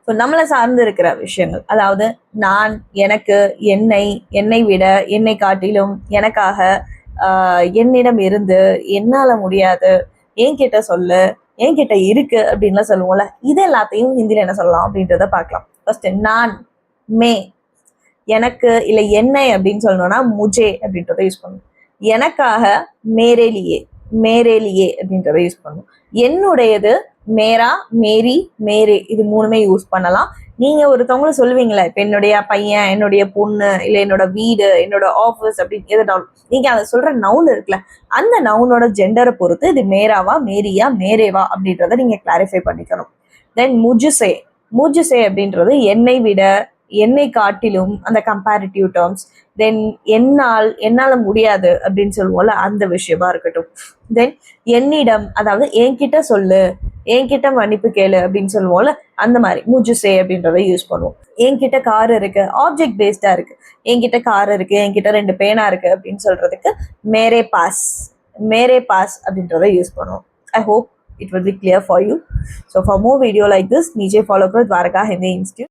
So நம்மளை சார்ந்து இருக்கிற விஷயங்கள், அதாவது நான், எனக்கு, என்னை, என்னை விட, என்னை காட்டிலும், எனக்காக, என்னிடம் இருந்து, என்னால முடியாது, என்கிட்ட சொல்லு, என்கிட்ட இருக்கு அப்படின்லாம் சொல்லுவோம்ல. இது எல்லாத்தையும் ஹிந்தியில என்ன சொல்லலாம் அப்படின்றத பார்க்கலாம். ஃபர்ஸ்ட் நான், மே. எனக்கு இல்லை என்னை அப்படின்னு சொல்லணும்னா முஜே அப்படின்றத யூஸ் பண்ணணும். எனக்காக மேரேலியே, மேரேலியே அப்படின்றத யூஸ் பண்ணணும். என்னுடையது மேரா, மேரி, மேரே, இது மூணுமே யூஸ் பண்ணலாம். நீங்க ஒருத்தவங்களை சொல்லுவீங்களே, இப்ப என்னுடைய பையன், என்னுடைய பொண்ணு, இல்லை என்னோட வீடு, என்னோட ஆஃபீஸ் அப்படின்னு எதுனாலும் நீங்க அதை சொல்ற நவுன் இருக்குல்ல, அந்த நவுனோட ஜெண்டரை பொறுத்து இது மேராவா, மேரியா, மேரேவா அப்படின்றத நீங்க கிளாரிஃபை பண்ணிக்கணும். தென் முஜுசே, முஜுசே அப்படின்றது என்னை விட, என்னை காட்டிலும், அந்த கம்பேரிட்டிவ் டேர்ம்ஸ். தென் என்னால முடியாது அப்படின்னு சொல்லுவோம்ல, அந்த விஷயமா இருக்கட்டும். தென் என்னிடம், அதாவது என்கிட்ட சொல்லு, என்கிட்ட மன்னிப்பு கேளு அப்படின்னு சொல்லுவோம்ல, அந்த மாதிரி முஜுசே அப்படின்றத யூஸ் பண்ணுவோம். என்கிட்ட கார் இருக்கு, ஆப்ஜெக்ட் பேஸ்டா இருக்கு. என்கிட்ட கார் இருக்கு, என்கிட்ட 2 பேனா இருக்கு அப்படின்னு சொல்றதுக்கு மேரே பாஸ், மேரே பாஸ் அப்படின்றத யூஸ் பண்ணுவோம். I hope it will be clear for you. So for more video like this, niche follow karo Dwarka Hindi Institute.